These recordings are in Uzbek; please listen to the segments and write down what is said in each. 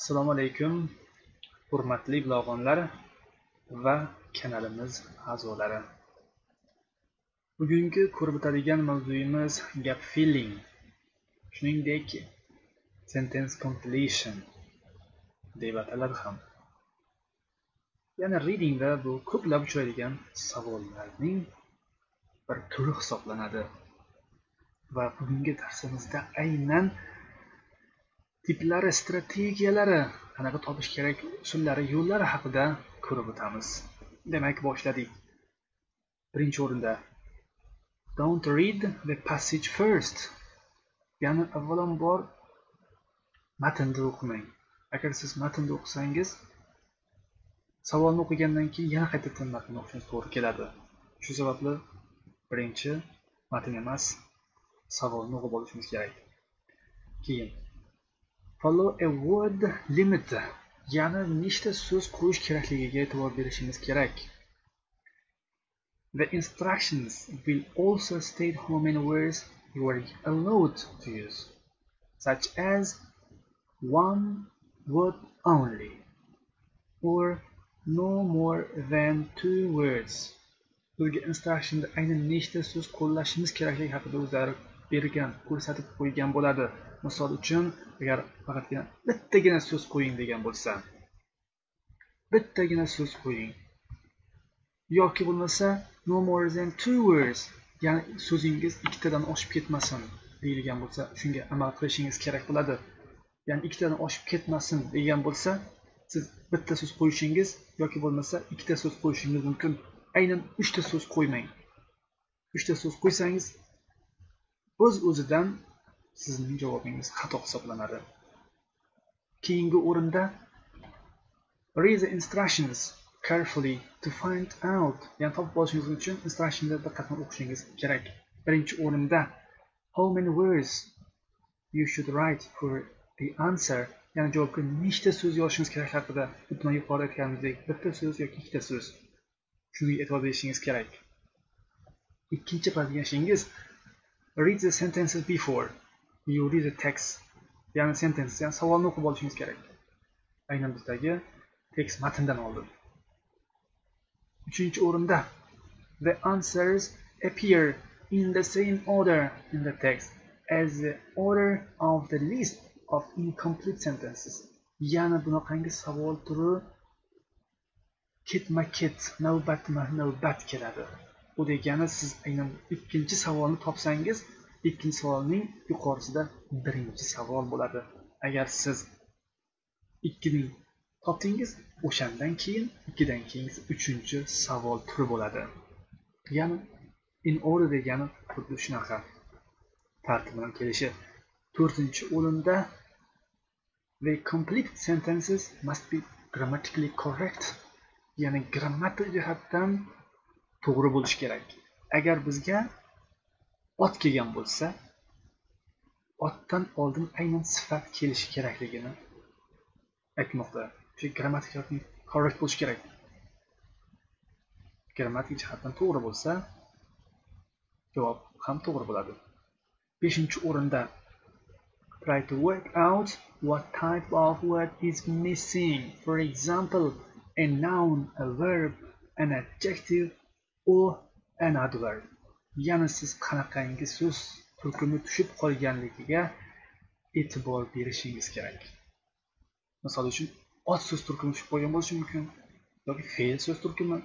Assalomu alaykum, hurmatli blogonlar va kanalimiz a'zolari. Bugungi ko'rib o'tadigan mavzuyimiz gap filling, shuningdek sentence completion deb ataladi ham. Ya'ni readingda bu ko'plab uchraydigan savollarning bir turi hisoblanadi. Va bugungi darsimizda aynan tiplari, strategiyalari, qanaqa topish kerak, usullari, yo'llari haqida ko'rib o'tamiz. Demak, boshladik. Birinchi o'rinda don't read the passage first. Ya'ni avvalambor matnni o'qimang. Agar siz matnni o'qisangiz, savolni o'qigandan keyin yana qaytadan matnni o'qishingiz to'g'ri keladi. Shu sababli birinchi matn emas, savolni o'qib olishimiz kerak. Keyin follow a word limit. Ya'ni nechta so'z qo'yish kerakligiga e'tibor berishimiz kerak. The instructions will also state how many words you are allowed to use, such as one word only, or no more than 2 words. Bizga instructionda aynan nechta so'z qo'llashimiz kerakligi haqida o'zlari bergan, ko'rsatib qo'ygan bo'ladi. Misol uchun, agar faqatgina bittagina so'z qo'ying degan bo'lsa, bittagina so'z qo'ying. Yoki bo'lmasa no more than 2 words, ya'ni so'zingiz ikkitadan oshib ketmasin deyilgan bo'lsa, shunga amal qilishingiz kerak bo'ladi. Ya'ni ikkitadan oshib ketmasin degan bo'lsa, siz bitta so'z qo'yishingiz yoki bo'lmasa ikkita so'z qo'yishingiz mumkin. Aynan 3 ta so'z qo'ymang. 3 ta so'z qo'ysangiz, o'z-o'zidan sizning javobingiz xato hisoblanadi. Keyingi o'rinda read the instructions carefully to find out. Ya'ni topib olishingiz uchun instructionni diqqatli o'qishingiz kerak. Birinchi o'rinda how many words you should write for the answer. Ya'ni javobga nechta so'z yozishingiz kerak haqida butun yuqorida aytganimizdek, bitta so'z yoki ikkita so'z. Shunga e'tibor berishingiz kerak. Ikkinchi qiladigan read the sentences before you read the text. Ya'ni sentence, ya'ni savolni o'qib olishingiz kerak. Aynan bizdagi tekst matndan oldin. Uchinchi o'rinda the answers appear in the same order in the text as the order of the list of incomplete sentences. Ya'ni bunaqangi savol turi ketma-ket, navbat keladi. Bu degani siz aynan ikkinchi savolni topsangiz, ikkinchi savolning yuqorisida birinchi savol bo'ladi. Agar siz 2 ni topdingiz, o'shandan keyin 2 dan keyin 3-chi savol turi bo'ladi. Ya'ni in order degani xuddi shunaqa tartib bilan kelishi. 4-chi o'rinda the complete sentences must be grammatically correct. Ya'ni grammatik jihatdan to'g'ri bo'lishi kerak. Agar bizga ot kelgan bo'lsa, otdan oldin aynan sifat kelishi kerakligini aytmoqda. Shu grammatik jihatdan correct bo'lishi kerak. Grammatik jihatdan to'g'ri bo'lsa, javob ham to'g'ri bo'ladi. 5-o'rinda try to work out what type of word is missing. For example, a noun, a verb, an adjective or an adverb. Ya'ni siz qanaqangi so'z turkumi tushib qolganligiga e'tibor berishingiz kerak. Misol uchun, ot so'z turkumi tushib qolgan bo'lishi mumkin, yoki fe'l so'z turkumi,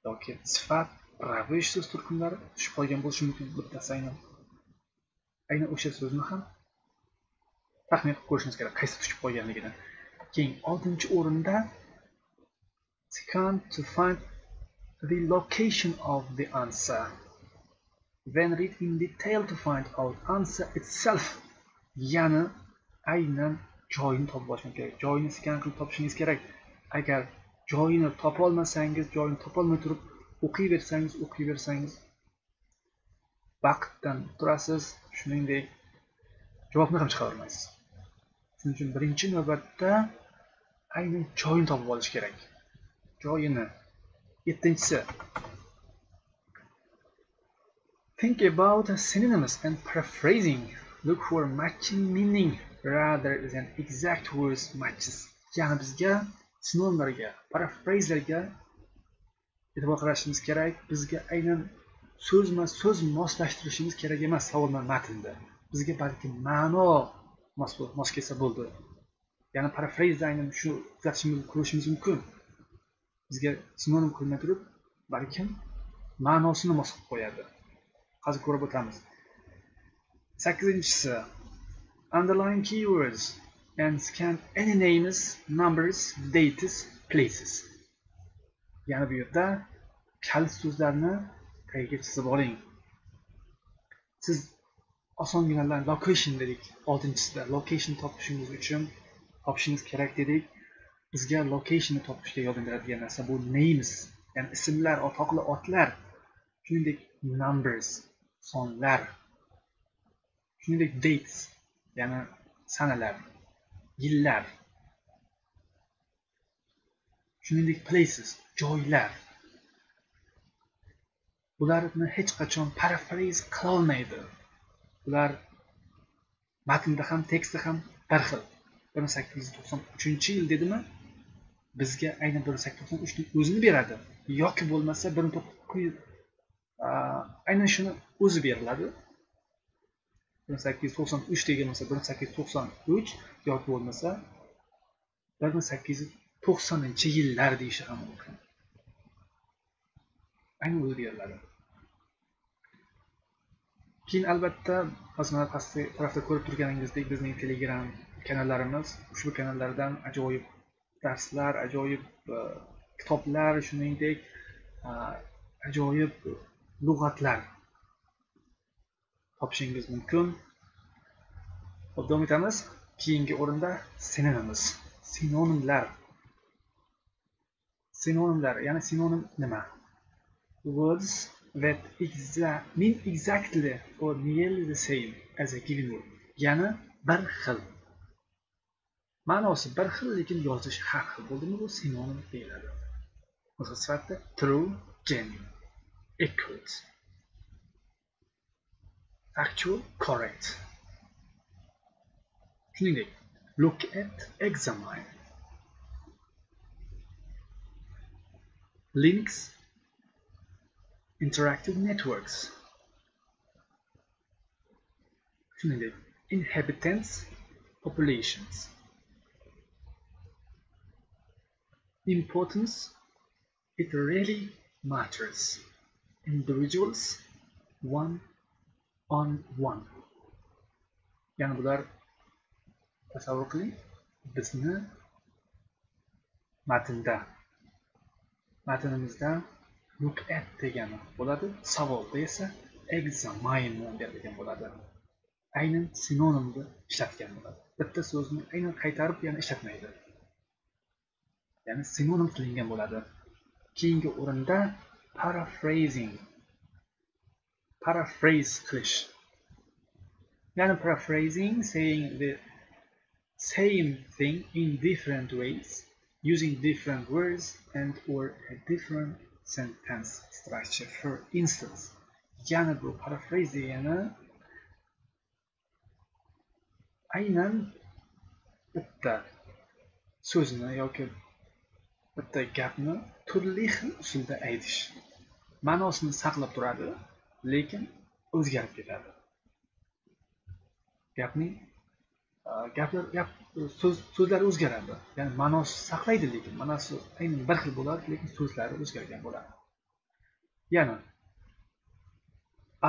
yoki sifat, ravish so'z turkumlari tushib qolgan bo'lishi mumkin. Bittasi aynan o'sha so'zni ham taxmin qilib ko'rishingiz kerak, qaysi tushib qolganligini. Keyin 6-o'rinda scan to find the location of the answer. Then read in detail to find out answer itself. Ya'ni aynan joyini topib olishingiz kerak. Joyini scan qilib topishingiz kerak. Agar joyini topa olmasangiz, joyini topolmay turib o'qiyversangiz, vaqtdan turasiz, shuningdek javobni ham chiqara olmaysiz. Shuning uchun birinchi navbatda aynan joyini topib olish kerak. Joyini. 7-si think about synonyms and paraphrasing. Look for matching meaning rather than exact words matches. Ya'ni bizga sinonimlarga, parafrazelarga e'tibor qaratishimiz kerak. Bizga aynan so'zma-so'z moslashtirishimiz kerak emas savol bilan matnda. Bizga balki ma'no mos kelsa bo'ldi. Ya'ni parafrazda aynan shu ko'rishimiz mumkin. Bizga sinonim qilmay turib, balkim ma'nosini mos qilib qo'yadi. Hozir ko'rib o'tamiz. 8-inchisi, underline keywords and scan any names, numbers, dates, places. Ya'ni bu yerda kalit so'zlarni tagiga chizib oling. Siz osongina location dedik. 6-inchisida location topishingiz kerak dedik. Bizga locationni topishga yordam beradigan narsa bu names, ya'ni ismlar, otoqli otlar, shuningdek numbers, sonlar, shuningdek dates, ya'ni sanalar, yillar, shuningdek places, joylar. Bularni hech qachon paraphrase qila olmaydi. Ular matnda ham, tekstda ham bir xil. 1893-yil dedimi? Bizga aynan 1893 ning o'zini beradi yoki bo'lmasa 1900 aynan shuni o'zi beriladi. 1893 degan bo'lsa 1893 yoki bo'lmasa 1890-yillar deyishi ham mumkin. Aynan o'zi beriladi. Keyin albatta hozir pastki tarafda ko'rib turganingizdek bizning Telegram kanallarimiz, ushbu kanallardan ajoyib darslar, ajoyib kitoblar, shuningdek ajoyib lug'atlar topishingiz mumkin. Davom etamiz. Keyingi o'rinda sinonimlar. Sinonimlar, ya'ni sinonim nima? Words that mean exactly or nearly the same as a given word. Ya'ni bir xil. Ma'nosi bir xil, lekin yozishi har xil bo'ldimi, bu sinonim deyiladi. Misol sifatida true, genuine, accurate, factual, correct. Shuningdek, look at, examine, links, interactive networks. Shuningdek, inhabitants, populations. Importance, it really matters. Individuals, one on one. Ya'ni bular tasavvur qiling, bizni matnimizda look at degani bo'ladi, savolda esa examine berilgan bo'ladi. Aynan sinonimni ishlatgan bo'ladi. Bitta so'zni aynan qaytarib yana ishlatmaydi. Ya'ni sinonim qilingan bo'ladi. Keyingi o'rinda paraphrase qilish. Ya'ni paraphrasing, saying the same thing in different ways, using different words and or a different sentence structure. For instance, ya'ni bu paraphrase degani aynan bitta so'zni yoki bitta gapni turli xil usulda aytish. Ma'nosini saqlab turadi, lekin o'zgarib ketadi. So'zlari o'zgaradi. Ya'ni ma'nosi saqlaydi, lekin ma'nosi aynan bir xil bo'ladi, lekin so'zlari o'zgargan bo'ladi. Yana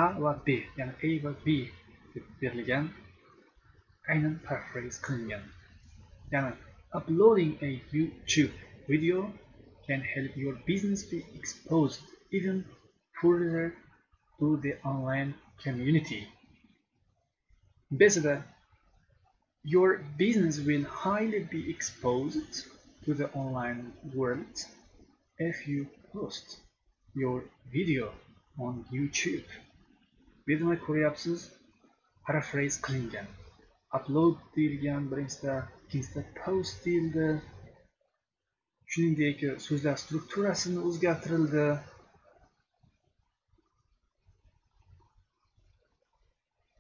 A va B, ya'ni A va B deb berilgan aynan paraphrase qilingan. Ya'ni uploading a YouTube video can help your business be exposed even further to the online community. Basically, your business will highly be exposed to the online world if you post your video on YouTube. Videoni ko'ryapsiz, paraphrase qilingan. Upload deyilgan birinchisida, ikkinchisida post deyildi. Shuningdek, so'zlar strukturasini o'zgartirildi.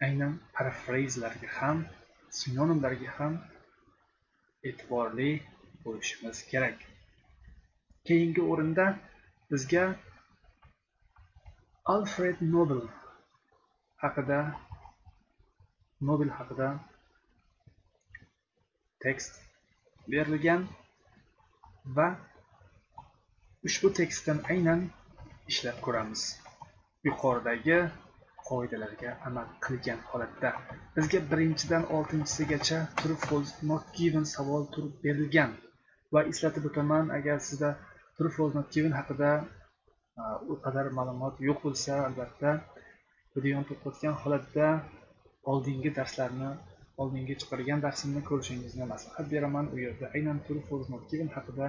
aynan parafrazlarga ham, sinonimlarga ham e'tiborli bo'lishimiz kerak. Keyingi o'rinda bizga Alfred Nobel haqida tekst berilgan va ushbu tekstdan aynan ishlab ko'ramiz. Yuqoridagi qoidalarga amal qilgan holatda bizga birinchidan 6-gacha true false not given savol turib berilgan va eslatib o'taman, agar sizda true false not given haqida u qadar ma'lumot yo'q bo'lsa, albatta videoni to'xtatgan holatda oldingi chiqargan darsimni ko'rishingizni maslahat beraman. U yerda aynan true false not given haqida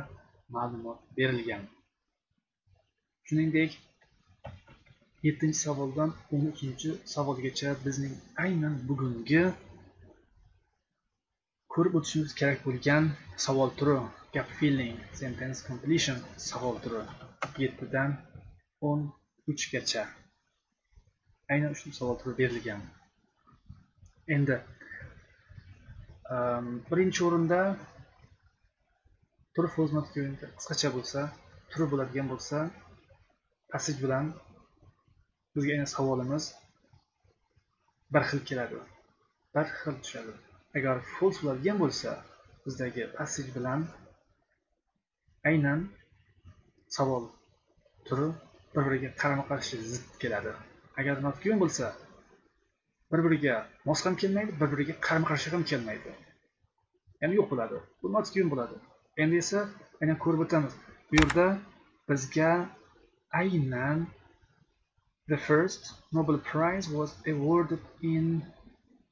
ma'lumot berilgan. Shuningdek, 7-savoldan 12-savolgacha bizning aynan bugungi ko'rib o'tishimiz kerak bo'lgan savol turi, gap filling, sentence completion savol turi 7dan 13gacha aynan ushbu savol turi berilgan. Endi birinchi o'rinda true false not given qisqacha bo'lsa, true bo'ladigan bo'lsa, passage bilan bizga aynan savolimiz bir xil keladi, bir xil tushadi. Agar false bo'ladigan bo'lsa, bizdagi passage bilan aynan savol turi bir-biriga qarama-qarshi zid keladi. Agar not given bo'lsa, bir-biriga mos ham kelmaydi, bir-biriga qarama-qarshi ham kelmaydi. Ya'ni yo'q bo'ladi. Bu not given bo'ladi. Endi esa aynan ko'rib o'tamiz. Bu yerda bizga aynan the first Nobel Prize was awarded in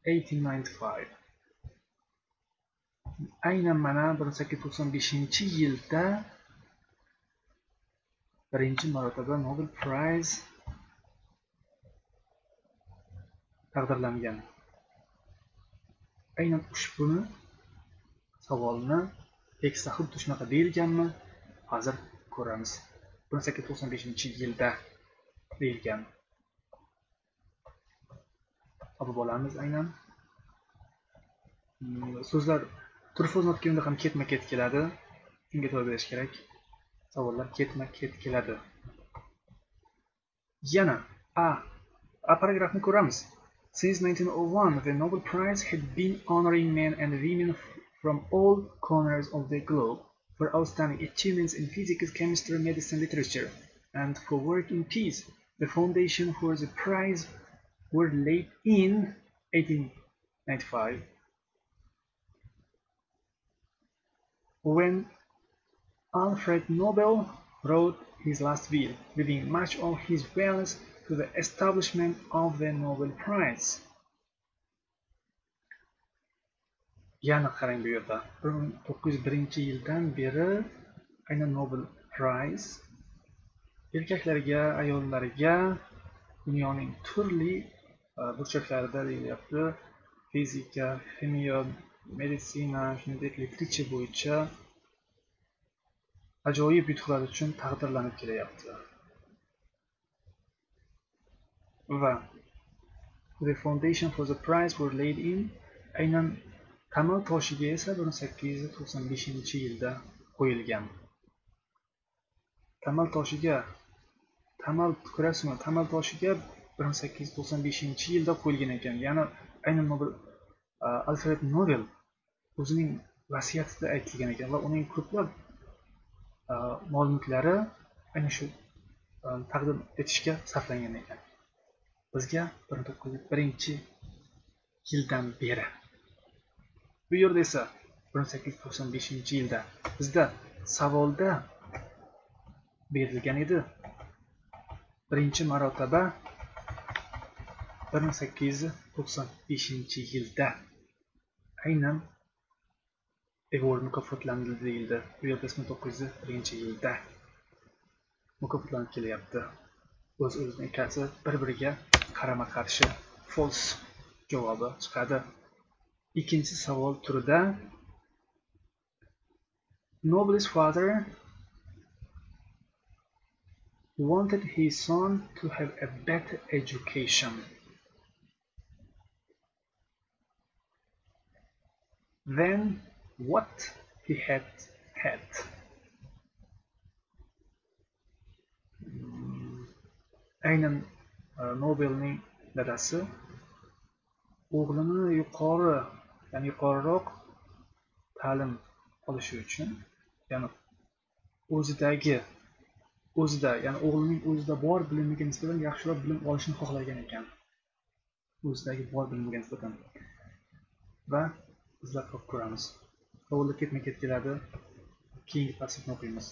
1895. Aynan mana 1895-yilda birinchi marotaba Nobel Prize taqdirlangan. Aynan ushbu savolni tekstda xuddi shunaqa deyilganmi? Hozir ko'ramiz. 1895-yilda deyilgan. Olib olamiz aynan. So'zlar true false not given'da ham ketma-ket keladi. Shunga e'tibor berish kerak. Savollar ketma-ket keladi. Yana A paragrafni ko'ramiz. Since 1901, the Nobel Prize had been honoring men and women from all corners of the globe for outstanding achievements in physics, chemistry, medicine, literature, and for work in peace. The foundation for the prize were laid in 1895, when Alfred Nobel wrote his last will, leaving much of his wealth to the establishment of the Nobel Prize. Yana qarang bu yerda 1901-yildan beri aynan Nobel Prize erkaklarga, ayollarga dunyoning turli burchaklarida deyilyapti. Fizika, ximiya, meditsina, shuningdek literatura bo'yicha ajoyib yutuqlar uchun taqdirlanib kelyapti. Va the foundation for the prize were laid in, aynan tamal toshiga esa 1895-yilda qo'yilgan. Tamal toshiga ko'rasizmi? Tamal toshiga 1895-yilda qo'yilgan ekan. Ya'ni aynan Alfred Nobel o'zining vasiyatida aytilgan ekan va uning ko'plab mol-mulklari aynan shu taqdim etishga sarflangan ekan. Bizga 1901-yildan beri. Bu yerda esa 1895-yilda bizda savolda berilgan edi. Birinchi marotaba 1895-yilda aynan award mukofotlandi deyildi. Bu yerda 1901-yilda mukofotlanib kelyapti. O'z-o'zining ikkasi bir-biriga qarama-qarshi false javobi chiqadi. Ikkinchi savol turida Nobel's father wanted his son to have a better education. than what he had had. Aynan Nobelning dadasi o'g'lini yuqoriroq ta'lim olishi uchun, ya'ni ya'ni o'g'lining o'zida bor bilimiga nisbatan yaxshiroq bilim olishni xohlagan ekan. O'zidagi bor bilimiga nisbatan. Va izlab ko'ramiz. Savollar ketma-ket keladi. Keyingi passivni o'qiymiz.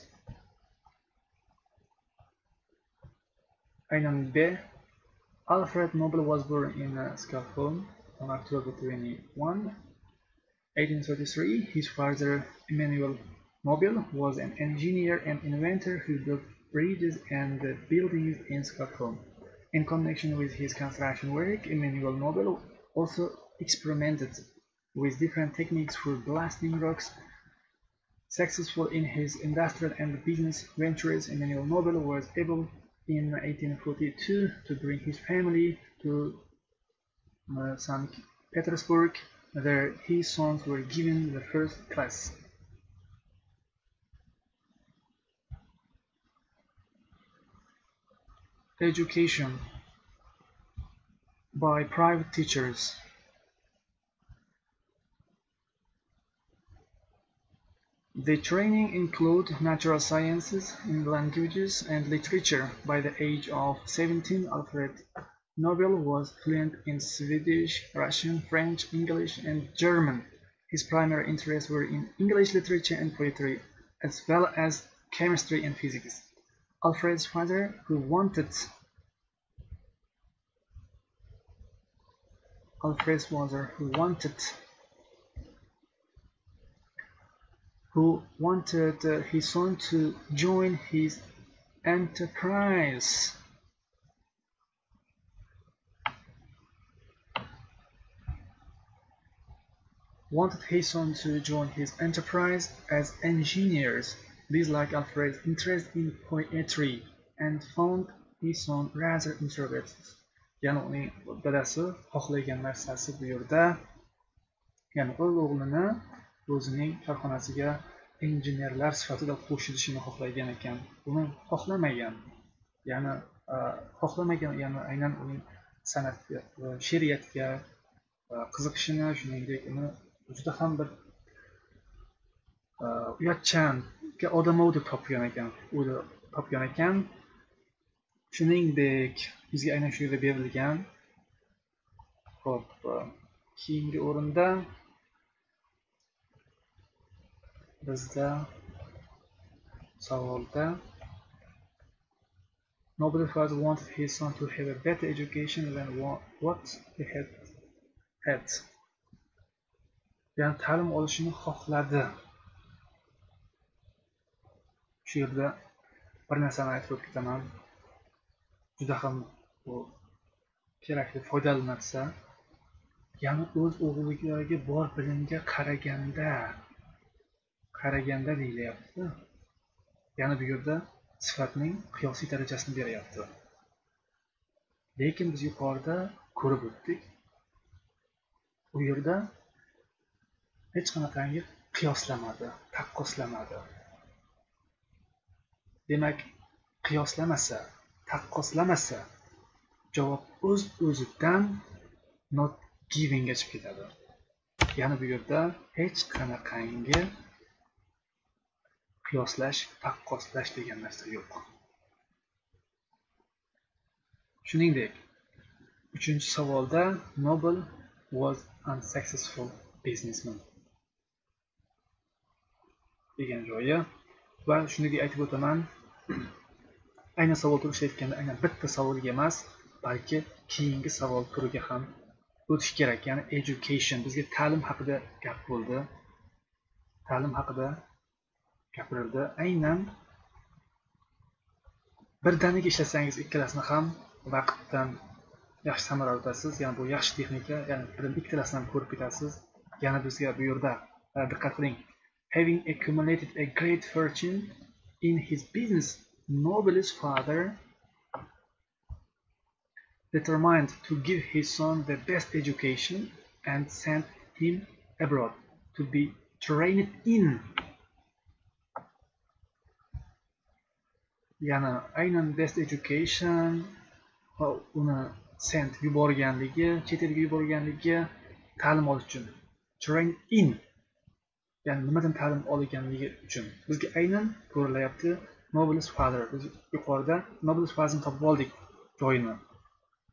Aynan B. Alfred Nobel was born in Stockholm on October 21, 1833. His father, Emanuel Nobel, was an engineer and inventor who built bridges and buildings in Stockholm. In connection with his construction work, Emanuel Nobel also experimented with different techniques for blasting rocks. Successful in his industrial and business ventures, Emanuel Nobel was able in 1842 to bring his family to St. Petersburg. There his sons were given the first class. Education by private teachers. The training included natural sciences, languages, and literature. By the age of 17, Alfred Nobel was fluent in Swedish, Russian, French, English, and German. His primary interests were in English literature and poetry, as well as chemistry and physics. Alfred's father, who wanted his son to join his enterprise. As engineers. Disliked Alfred's interest in poetry and found his son rather introverted. Ya'ni uning dadasi xohlagan narsasi bu yerda, ya'ni o'z o'g'lini o'zining korxonasiga injenerlar sifatida qo'shilishini xohlagan ekan. Buni xohlamagan, ya'ni aynan uning san'atga, she'riyatga qiziqishini, shuningdek uni juda ham bir uyatchan odam deb topgan ekan. Shuningdek, bizga aynan shu yerda berilgan. Xo'p, keyingi o'rinda bizda savolda Nobel's father wanted his son to have a better education than what he had. Ya'ni ta'lim olishini xohladi. Shu yerda bir narsani aytib o'taman. Juda ham bu kerakli, foydali narsa. Ya'ni o'z o'g'liga bor bilimga qaraganda deyilyapti. Ya'ni bu yerda sifatning qiyosiy darajasini beryapti. Lekin biz yuqorida ko'rib o'tdik. U yerda hech qanaqangi qiyoslamadi, taqqoslamadi. Demak, qiyoslamasa, taqqoslamasa, javob o'z-o'zidan not giving ga chiqib ketadi. Ya'ni bu yerda hech qanaqangi qiyoslash, taqqoslash degan narsa yo'q. Shuningdek, 3-savolda Nobel was unsuccessful businessman degan joyi va shuningdek aytib o'taman, aynan savol turi ishlayotganda aynan bitta savolga emas, balki keyingi savol turiga ham o'tish kerak. Ya'ni education, bizga ta'lim haqida gap bo'ldi. Ta'lim haqida gapirildi. Aynan birdaniga ishlasangiz ikkalasini ham vaqtdan yaxshi samara olasiz. Ya'ni bu yaxshi texnika, ya'ni ikkalasini ham ko'rib ketasiz. Yana bizga bu yerda diqqat qiling. Having accumulated a great fortune in his business, Nobel's father determined to give his son the best education and sent him abroad to to be trained in. Yana aynan best education va uni sent yuborganligi, chet elga yuborganligi ta'lim olish uchun. Trained in, ya'ni nimadan ta'lim olganligi uchun. Bizga aynan ko'rilyapti Noble's father. Biz yuqorida Noble's father'ni topib oldik joyini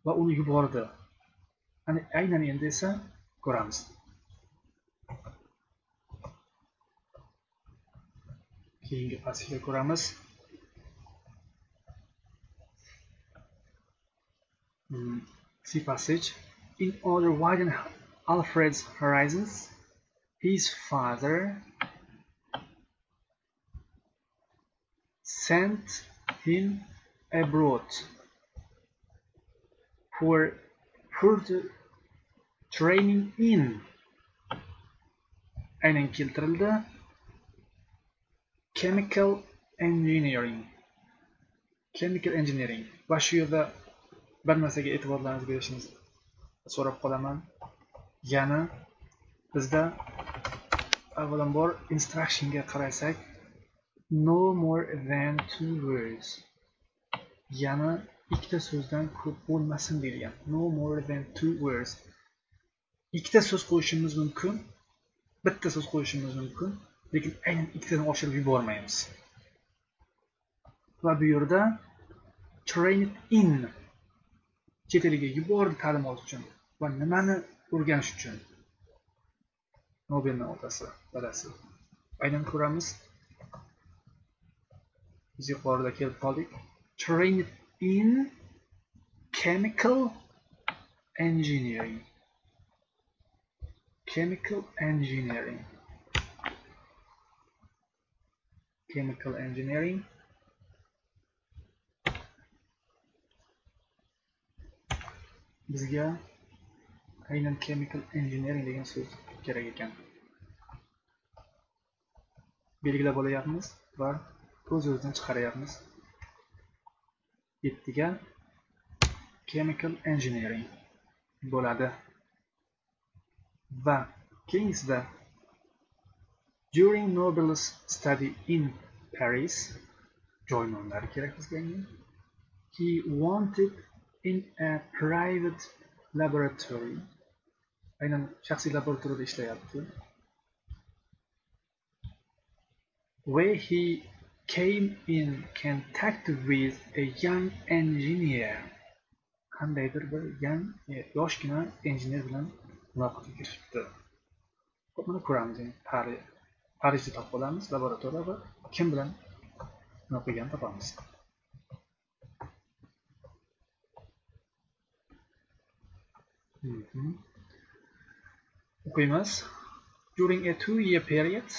va uni yubordi. Aynan endi esa ko'ramiz. Keyingi passajda ko'ramiz. See passage. In order to widen Alfred's horizons, his father sent him abroad for further training in. Aynan keltirildi. Chemical engineering. Va shu yerda bir narsaga e'tiborlaringizni berishingizni so'rab qolaman. Yana bizda avvalambor instructionga qarasak, no more than 2 words. Yana ikkita so'zdan ko'p bo'lmasin deyilgan. No more than 2 words. Ikkita so'z qo'yishimiz mumkin, bitta so'z qo'yishimiz mumkin, lekin aynan ikkitadan oshirib yubormaymiz. Va bu yerda trained in, chet elga yubordi ta'lim olish uchun va nimani o'rganish uchun. Nobelning otasi, dadasi. Aynan ko'ramiz. Biz yuqorida kelib qoldik. Trained in chemical engineering. Chemical engineering. Chemical engineering. Bizga aynan chemical engineering degan so'z kerak ekan. Belgilab olyapmiz va o'z-o'zidan chiqaryapmiz. 7ga chemical engineering bo'ladi. Va keyingisida during Nobel's study in Paris, joy nomlari kerak bizga. He wanted in a private laboratory. Aynan shaxsiy laboratoriyada ishlayapti. Where he came in contact with a young engineer. Qandaydir bir yoshgina injener bilan muloqotga kirishibdi. Buni ko'ramiz. Parijda topib olamiz laboratoriya va kim bilan nima qilganini topamiz. O'qiymiz. During a 2-year period,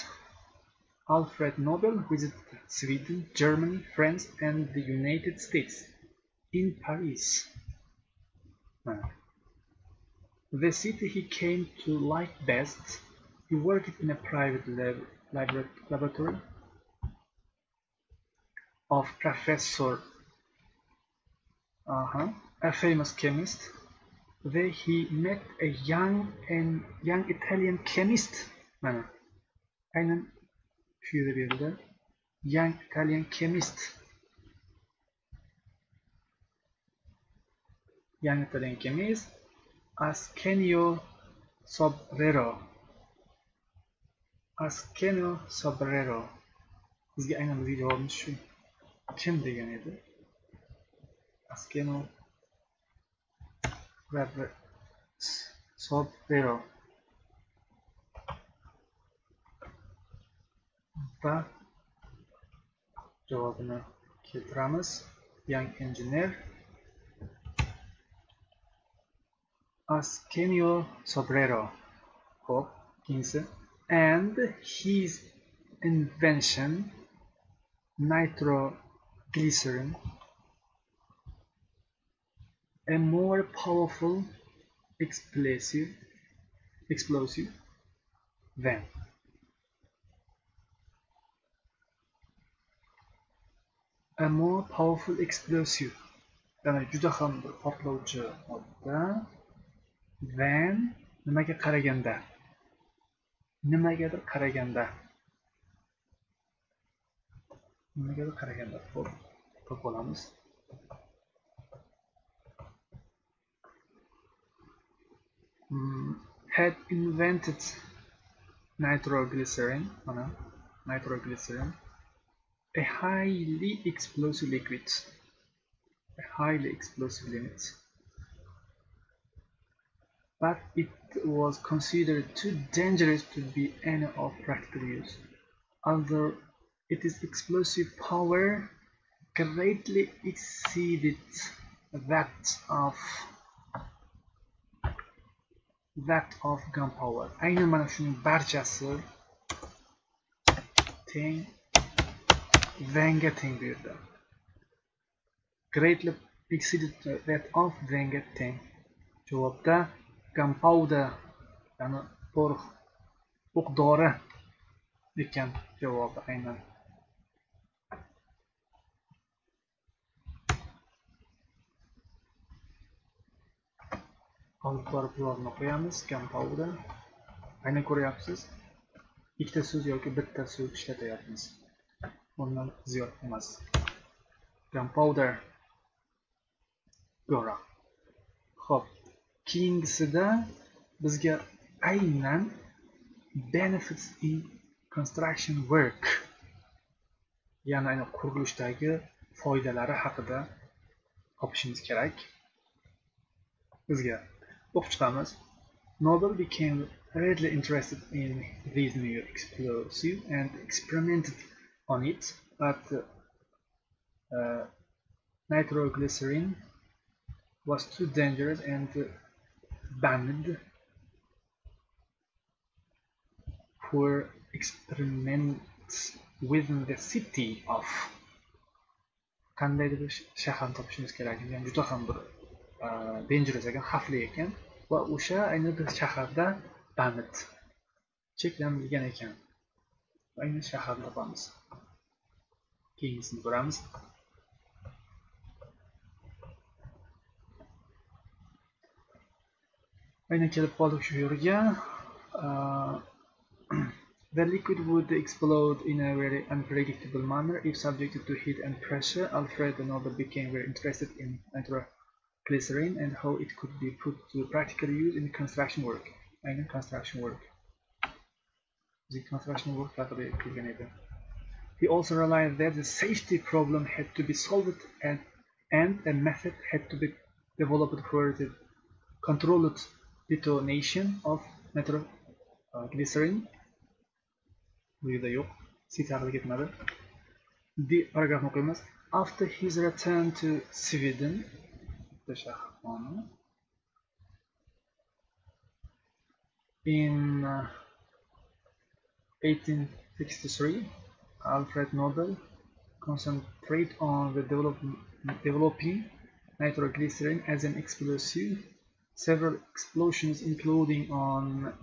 Alfred Nobel visited Sweden, Germany, France, and the United States. In Paris, the city he came to like best, he worked in a private laboratory of Professor, a famous chemist. There he met a young Italian chemist. Aynan shu yerda berildi. Young Italian chemist. Young Italian chemist Ascanio Sobrero. Bizga aynan bizga javobimiz shu. Kim degan edi? Ascanio Sobrero. Va javobini keltiramiz. Young engineer Ascanio Sobrero. Hop, keyingisi. And his invention, nitroglycerin, a more powerful explosive than. A more powerful explosive. Ya'ni juda ham portlovchi modda than nimaga qaraganda. nimagadir qaraganda xo'p to'p olamiz. Had invented nitroglycerin, a highly explosive liquid, but it was considered too dangerous to be any of practical use, although its explosive power greatly exceeded that of gunpowder. Aynan mana shuning barchasi teng Vanga teng bu yerda. Greatly exceeded that of Vanga teng. Javobda gunpowder, ya'ni o'q-dori ekan javobi aynan. Olib borib bularni qo'yamiz. Gunpowder. Aynan ko'ryapsiz. Ikkita so'z yoki bitta so'z ishlatyapmiz. Bundan ziyod emas. Gunpowder. To'g'ri. Xo'p, keyingisida bizga aynan benefits in construction work, ya'ni aynan qurilishdagi foydalari haqida topishimiz kerak. Bizga o'qib chiqamiz. Nobel became greatly interested in this new explosive and experimented on it, but nitroglycerin was too dangerous and banned for experiments within the city of. Qandaydir bir shaharni topishimiz kerak. Yani juda ham bir dangerous ekan, xavfli ekan va o'sha aynan bir shaharda banned, cheklangan ekan. Aynan shaharni topamiz. Keyingisini ko'ramiz. Aynan kelib qoldik shu yerga. The liquid would explode in a very unpredictable manner if subjected to heat and pressure. Alfred Nobel became very interested in nitroglycerin and how it could be put to practical use in construction work. Aynan construction work. He also realized that the safety problem had to be solved and a method had to be developed for the controlled detonation of nitroglycerin. Bu yerda yo'q. Sitarli ketmadi. Paragrafni o'qiymiz. After his return to Sweden, in 1863, Alfred Nobel concentrated on the developing nitroglycerin as an explosive. Several explosions, including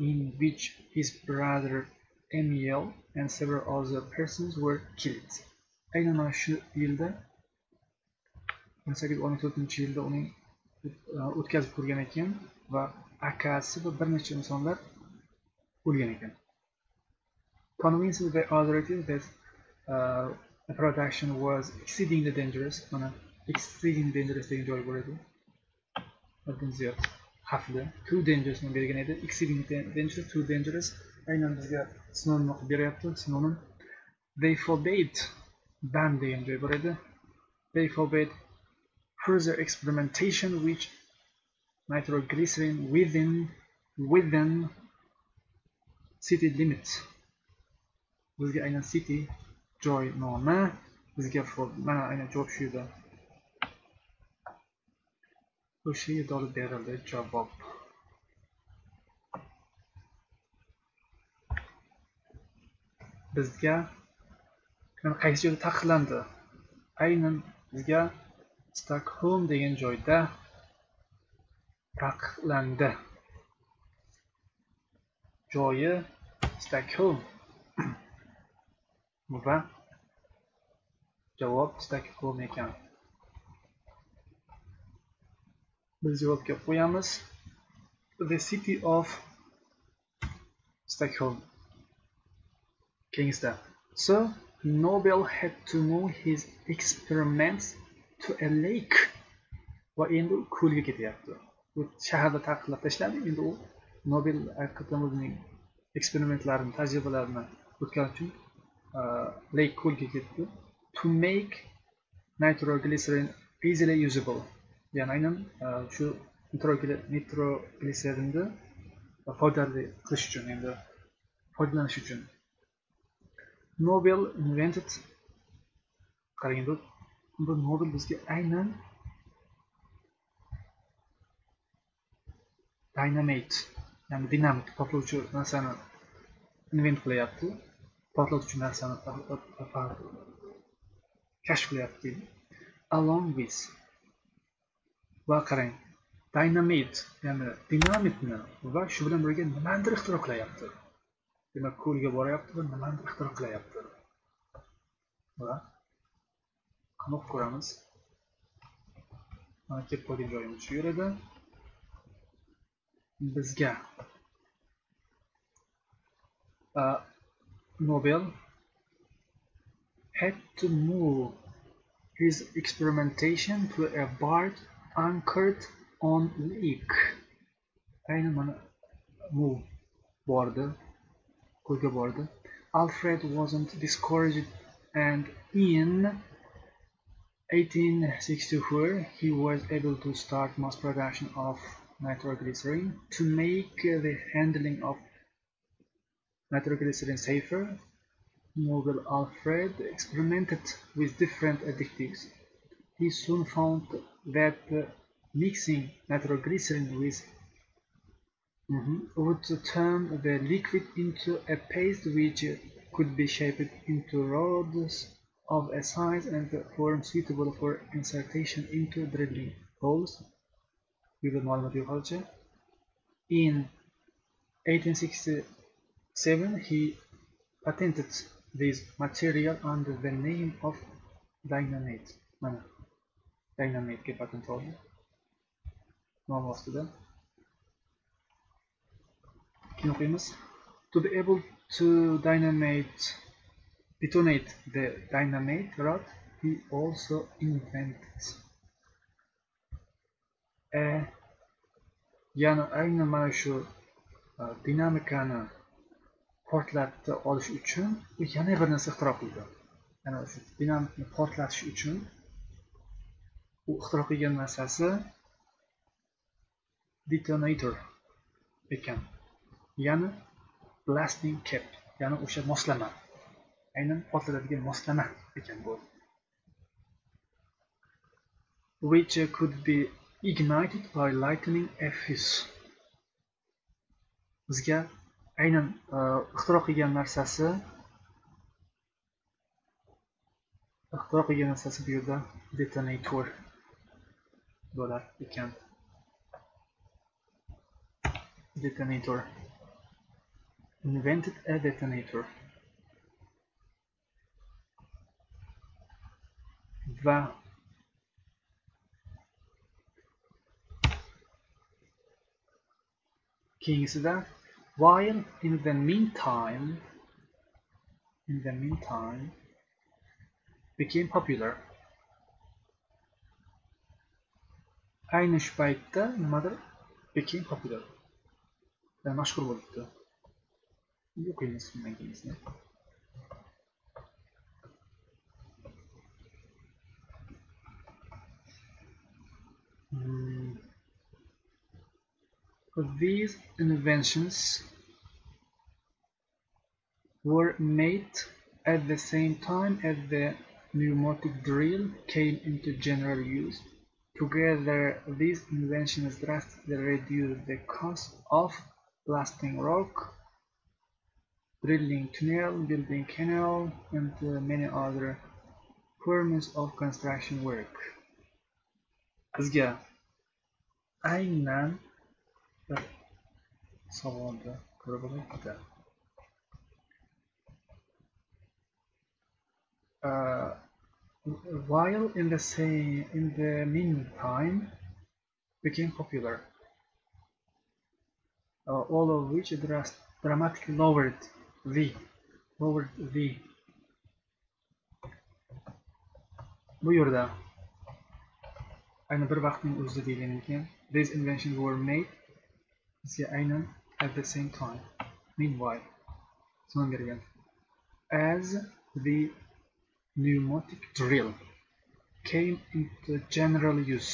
in which his brother Emil and several other persons were killed. Aynan mana shu yilda 1814-yilda uning o'tkazib ko'rgan ekan va akasi va bir necha insonlar o'lgan ekan. Convinced the authorities that the production was exceedingly dangerous. Mana exceedingly dangerous degan joy bo'ladi. Haddan ziyod xavfli. Too dangerous ni bergan edi. Exceedingly dangerous, too dangerous. Aynan bizga sinonim o'qib beryapti. Sinonim. They forbade, ban degan joy bor edi. They forbade further experimentation with nitroglycerin within city limits. Bizga aynan city joy nomi, bizga mana aynan javob shu yerda. O'sha yerda olib berildi javob. Bizga qaysi joyda taqiqlandi? Aynan bizga Stockholm degan joyda taqiqlandi. Joyi Stockholm. Va javob Stockholm ekan. Biz javobga qo'yamiz. The city of Stockholm. Keyingisi. So Nobel had to move his experiments to a lake. Va endi u ko'lga ketyapti. U shaharda taqiqlab tashladi. Endi u Nobel haqiqatan o'zining eksperimentlarini, tajribalarini o'tkazish uchun lake ko'lga ketdi. To make nitroglycerin easily usable. Ya'ni aynan shu nitrogliserinni foydali qilish uchun, endi foydalanish uchun. Nobel invented, qarang, bu Nobel bizga aynan dynamite, ya'ni dinamit, portlovchi narsani invent qilyapti. Portlovchi narsani kashf qilyapti. Along with, va qarang, dynamite, ya'ni dinamitni va shu bilan birga nimanidir ixtiro qilyapti. Demak, ko'lga boryapti va nimanidir ixtiro qilyapti. Va qanday ko'ramiz? Mana kelib qolgan joyimiz shu yerda. Bizga Nobel had to move his experimentation to a barge anchored on lake. Aynan mana move bordi, ko'lga bordi. Alfred wasn't discouraged, and in 1864 he was able to start mass production of nitroglycerin. To make the handling of nitroglycerin safer, Nobel Alfred experimented with different additives. He soon found that mixing nitroglycerin with would turn the liquid into a paste which could be shaped into rods of a size and form suitable for insertion into drilling holes. In 1867 he patented this material under the name of dynamite. Mana dynamite'ga patent oldi. Nom ostida. Keyin o'qiymiz. To be able to detonate the dynamite rod, he also invented ya'ni aynan mana shu dinamikani portlatib olish uchun u yana bir narsa ixtiro qildi. Ya'ni shu dinamitni portlatish uchun u ixtiro qilgan narsasi detonator ekan. Ya'ni blasting cap, ya'ni o'sha moslama. Aynan portlatadigan moslama ekan bu. Which could be ignited by lighting a fuse. Bizga aynan ixtiro qilgan narsasi bu yerda detonator bo'lar ekan. Detonator. Invented a detonator. Va keyingisida, while in the meantime became popular. Ayni shu paytda nimadir became popular. Mashhur bo'libdi. O'qiymiz shundan keyingisini. These inventions were made at the same time as the pneumatic drill came into general use. Together, these inventions drastically reduced the cost of blasting rock, drilling tunnel, building canal, and many other forms of construction work. Bizga aynan bir savolni ko'rib olaylik-da. While in the meantime became popular, all of which dramatically lowered the lowered the. Bu yerda ayni bir vaqtning o'zida degan ekan. These inventions were made bizga aynan at the same time. Meanwhile, so'ng bergan. As the pneumatic drill came into general use.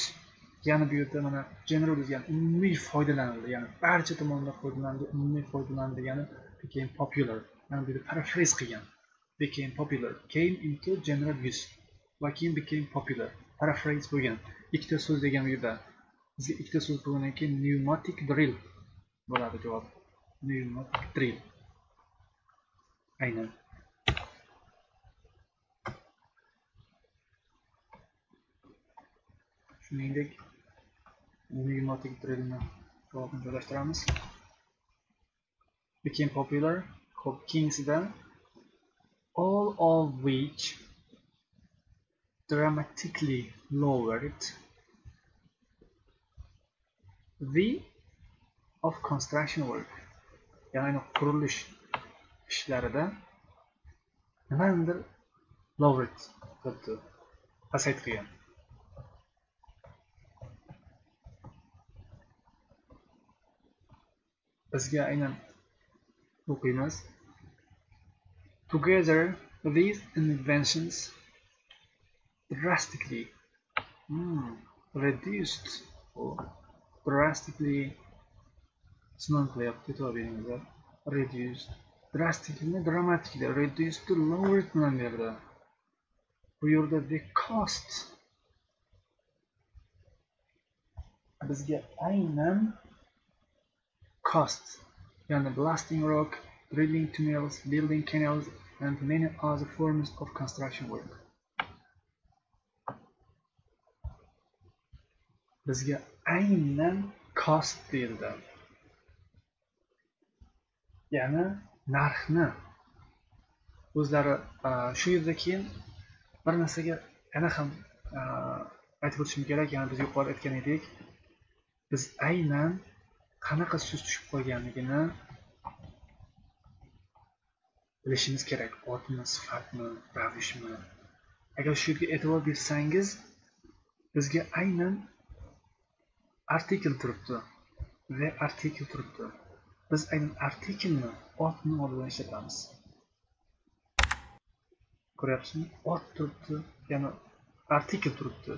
Ya'ni bu yerda mana general degani umumiy foydalanildi, ya'ni barcha tomonidan foydalandi, umumiy foydalandi degani became popular. Ya'ni bu yerda paraphrase qilgan. Became popular, came into general use va keyin became popular. Paraphrase bo'lgan. Ikkita so'z degan bu yerda. Bizga ikkita so'z bo'lgandan keyin pneumatic drill bo'ladi javob. Pneumatic drill. Aynan. Shuningdek, pneumatic drillni javobni joylashtiramiz. Became popular, hope kingsida, all of which dramatically lowered the of construction work. Ya'ni qurilish ishlarida nimanidir lowered qilibdi, pasaytirgan. Bizga aynan o'qiymiz. Together, these inventions drastically reduced or drastically reduced drastically dramatically reduced to lowered bilan berdi. Bu yerda the cost bizga aynan cost, yani blasting rock, drilling tunnels, building canals, and many other forms of construction work. Bizga aynan cost deyildi. Ya'ni narxni o'zlari shu yerda keyin bir narsaga yana ham aytib o'tishim kerak. Ya'ni biz yuqori aytgan edik, biz aynan qanaqa so'z tushib qolganligini bilishimiz kerak. Otmi, sifatmi, ravishmi? Agar shu yerga e'tibor bersangiz, bizga aynan artikel turibdi va artikel turibdi. Biz aynan artikelni otni oldidan ishlatamiz. Ko'ryapsizmi? Ot turibdi, ya'ni artikel turibdi.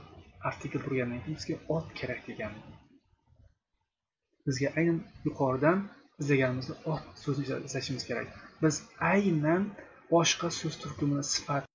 Artikel turgandan keyin bizga ot kerak degani. Bizga aynan yuqoridan izlaganimizda ot so'zini ishlatishimiz kerak. Biz aynan boshqa so'z turkumini sifat